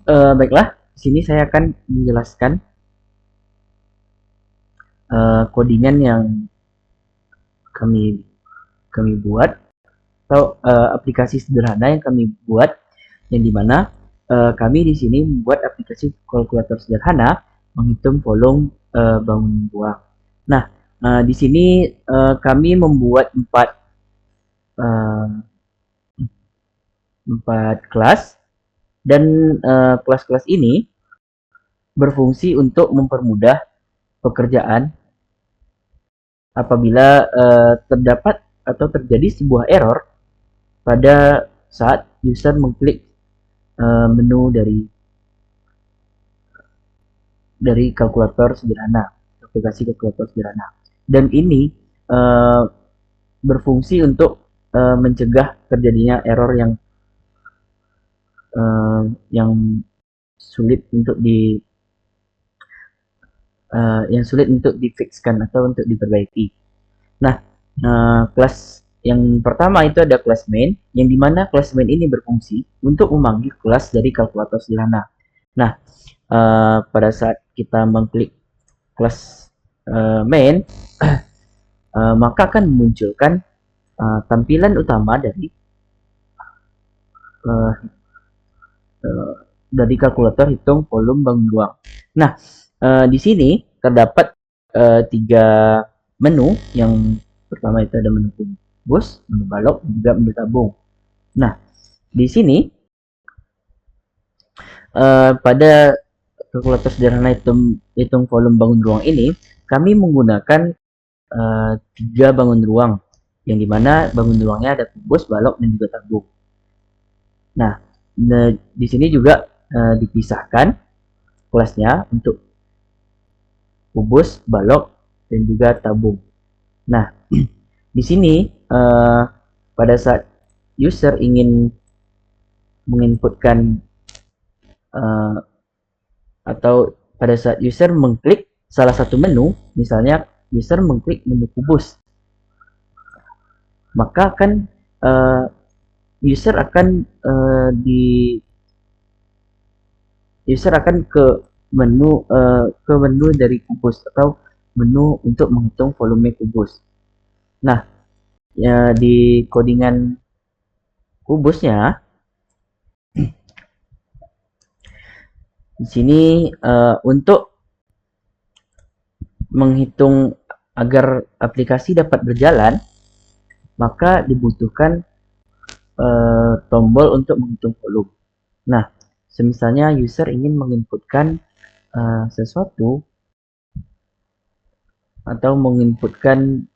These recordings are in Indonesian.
Baiklah, di sini saya akan menjelaskan codingan yang kami kami buat atau aplikasi sederhana yang kami buat, yang dimana kami di sini membuat aplikasi kalkulator sederhana menghitung volume bangun buang. Nah, di sini kami membuat uh, empat kelas, dan kelas-kelas ini berfungsi untuk mempermudah pekerjaan apabila terdapat atau terjadi sebuah error pada saat user mengklik menu dari kalkulator sederhana, aplikasi kalkulator sederhana. Dan ini uh, berfungsi untuk mencegah terjadinya error yang sulit untuk difixkan atau untuk diperbaiki. Nah, kelas yang pertama itu ada kelas main, yang dimana kelas main ini berfungsi untuk memanggil kelas dari kalkulator sederhana. Nah, pada saat kita mengklik kelas main, maka akan memunculkan tampilan utama uh, dari kalkulator hitung volume bangun ruang. Nah, di sini terdapat tiga menu. Yang pertama itu ada menu kubus, menu balok, dan juga menu tabung. Nah, di sini pada kalkulator sederhana hitung volume bangun ruang ini, kami menggunakan tiga bangun ruang, yang dimana bangun ruangnya ada kubus, balok, dan juga tabung. Nah, di sini juga dipisahkan kelasnya untuk kubus, balok, dan juga tabung. Nah, di sini pada saat user ingin menginputkan atau pada saat user mengklik salah satu menu, misalnya user mengklik menu kubus, maka akan user akan ke menu dari kubus atau menu untuk menghitung volume kubus. Nah, ya, di codingan kubusnya di sini untuk menghitung agar aplikasi dapat berjalan, maka dibutuhkan tombol untuk menghitung volume. Nah, semisalnya user ingin menginputkan sesuatu atau menginputkan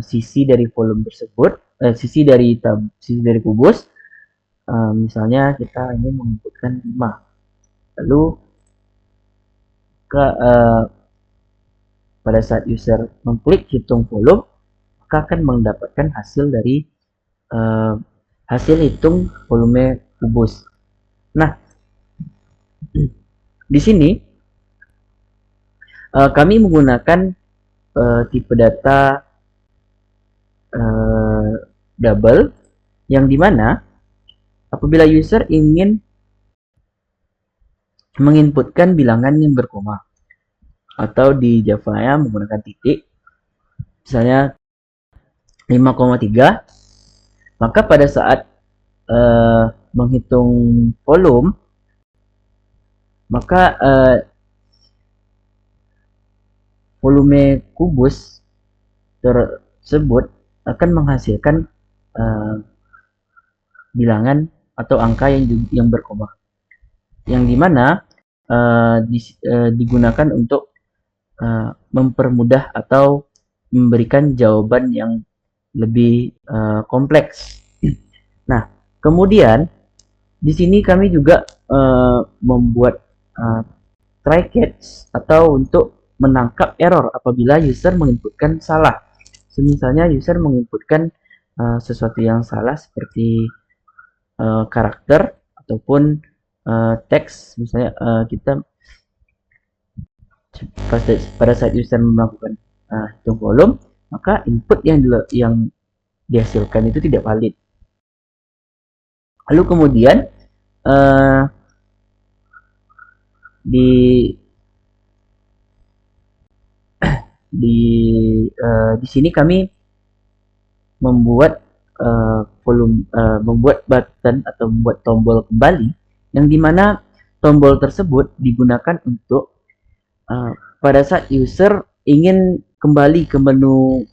sisi dari volume tersebut, sisi dari kubus, misalnya kita ingin menginputkan 5, lalu pada saat user mengklik hitung volume, maka akan mendapatkan hasil dari hasil hitung volume kubus. Nah, di sini kami menggunakan tipe data double, yang dimana apabila user ingin menginputkan bilangan yang berkoma, atau di Java-nya menggunakan titik, misalnya 5,3, maka pada saat menghitung volume, maka volume kubus tersebut akan menghasilkan bilangan atau angka yang berkoma, yang dimana digunakan untuk mempermudah atau memberikan jawaban yang lebih kompleks. Nah, kemudian di sini kami juga membuat try catch atau untuk menangkap error apabila user menginputkan salah. Misalnya user menginputkan sesuatu yang salah seperti karakter ataupun teks, misalnya kita pada saat user melakukan hitung volume, maka input yang dihasilkan itu tidak valid. Lalu kemudian di di di sini kami membuat membuat button atau membuat tombol kembali, yang dimana tombol tersebut digunakan untuk pada saat user ingin kembali ke menu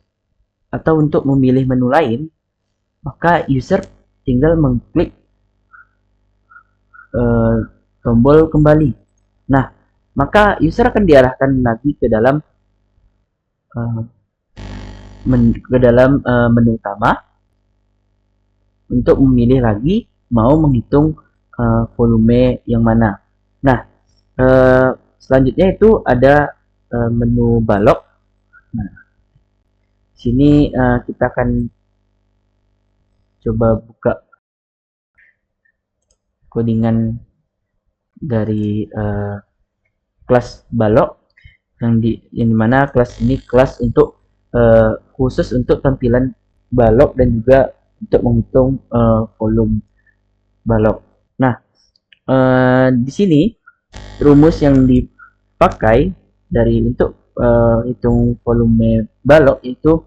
atau untuk memilih menu lain, maka user tinggal mengklik tombol kembali. Nah, maka user akan diarahkan lagi ke dalam menu utama untuk memilih lagi mau menghitung volume yang mana. Nah, selanjutnya itu ada menu balok. Nah, sini kita akan coba buka codingan dari kelas balok yang dimana kelas ini kelas untuk khusus untuk tampilan balok dan juga untuk menghitung volume balok. Nah, di sini rumus yang dipakai dari untuk hitung volume balok itu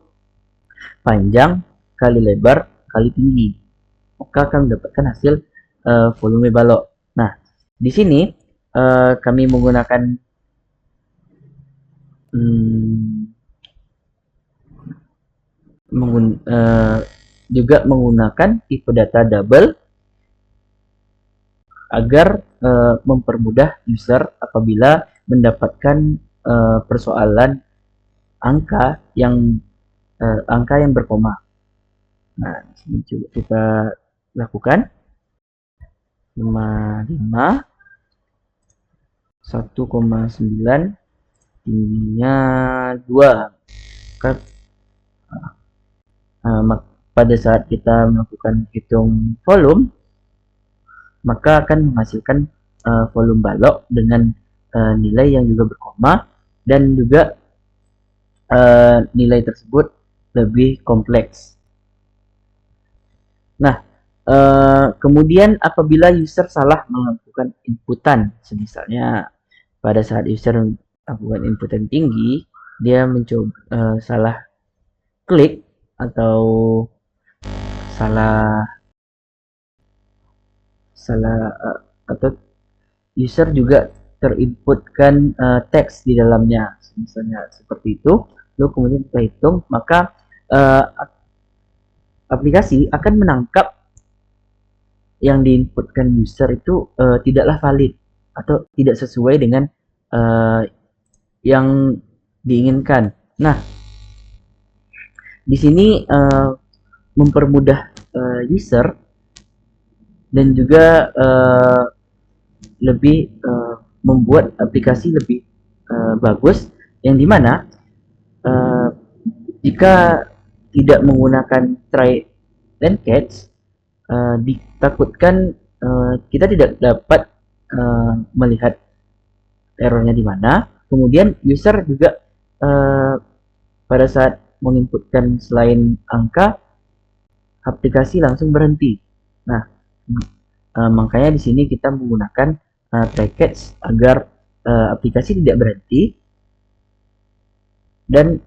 panjang kali lebar kali tinggi, maka akan mendapatkan hasil volume balok. Nah, di sini kami menggunakan juga menggunakan tipe data double agar mempermudah user apabila mendapatkan persoalan angka yang berkoma. Nah, ini coba kita lakukan. 55 1,9 tingginya 2. Pada saat kita melakukan hitung volume, maka akan menghasilkan volume balok dengan nilai yang juga berkoma, dan juga nilai tersebut lebih kompleks. Nah, kemudian apabila user salah melakukan inputan, misalnya pada saat user melakukan inputan tinggi, dia mencoba salah klik atau salah atau user juga terinputkan teks di dalamnya, misalnya seperti itu, lalu kemudian kita hitung, maka aplikasi akan menangkap yang diinputkan user itu tidaklah valid atau tidak sesuai dengan yang diinginkan. Nah, di sini mempermudah user dan juga lebih membuat aplikasi lebih bagus, yang dimana jika tidak menggunakan try and catch, ditakutkan kita tidak dapat melihat errornya di mana. Kemudian user juga pada saat menginputkan selain angka, aplikasi langsung berhenti. Nah, makanya di sini kita menggunakan try catch agar aplikasi tidak berhenti dan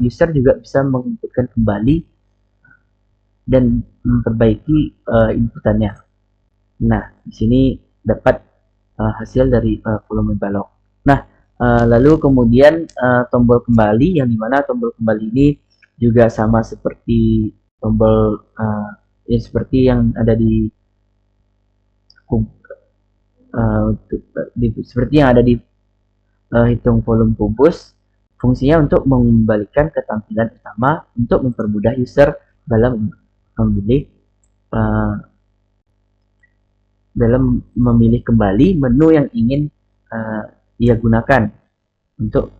user juga bisa menginputkan kembali dan memperbaiki inputannya. Nah, di sini dapat hasil dari volume balok. Nah, lalu kemudian tombol kembali, yang dimana tombol kembali ini juga sama seperti tombol seperti yang ada di seperti yang ada di hitung volume kubus. Fungsinya untuk mengembalikan ketampilan utama untuk mempermudah user dalam memilih kembali menu yang ingin ia gunakan untuk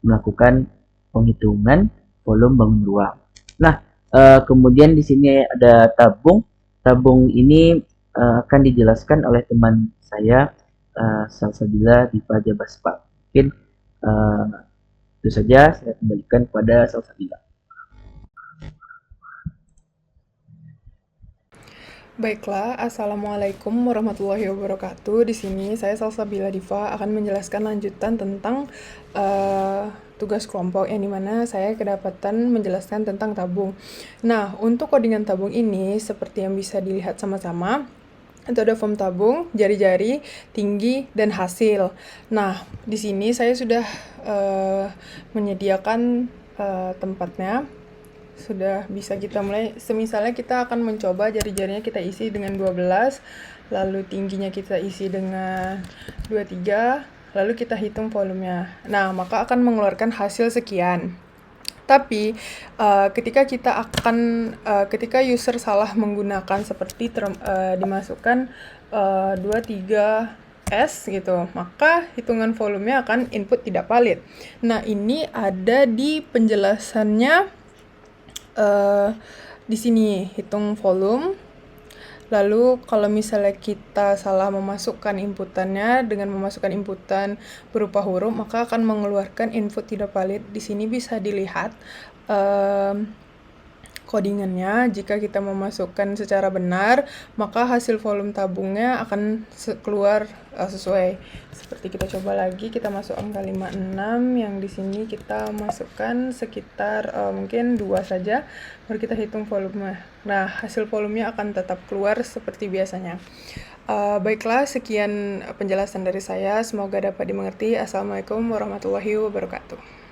melakukan penghitungan volume bangun ruang. Nah, kemudian di sini ada tabung. Tabung ini akan dijelaskan oleh teman saya, Salsabila Diva Jabaspa. Mungkin itu saja, saya kembalikan kepada Salsabila. Baiklah, Assalamualaikum warahmatullahi wabarakatuh. Di sini saya Salsabila Diva akan menjelaskan lanjutan tentang tugas kelompok yang dimana saya kedapatan menjelaskan tentang tabung. Nah, untuk codingan tabung ini seperti yang bisa dilihat sama-sama, itu ada form tabung, jari-jari, tinggi, dan hasil. Nah, di sini saya sudah menyediakan tempatnya. Sudah bisa kita mulai. Semisalnya kita akan mencoba jari-jarinya kita isi dengan 12, lalu tingginya kita isi dengan 23, lalu kita hitung volumenya. Nah, maka akan mengeluarkan hasil sekian. Tapi ketika user salah menggunakan seperti dimasukkan 23 S gitu, maka hitungan volumenya akan input tidak valid. Nah, ini ada di penjelasannya di sini hitung volume. Lalu kalau misalnya kita salah memasukkan inputannya dengan memasukkan inputan berupa huruf, maka akan mengeluarkan input tidak valid. Di sini bisa dilihat codingannya. Jika kita memasukkan secara benar, maka hasil volume tabungnya akan keluar sesuai. Seperti kita coba lagi, kita masuk angka 56, yang di sini kita masukkan sekitar mungkin 2 saja, baru kita hitung volume. Nah, hasil volumenya akan tetap keluar seperti biasanya. Baiklah, sekian penjelasan dari saya. Semoga dapat dimengerti. Assalamualaikum warahmatullahi wabarakatuh.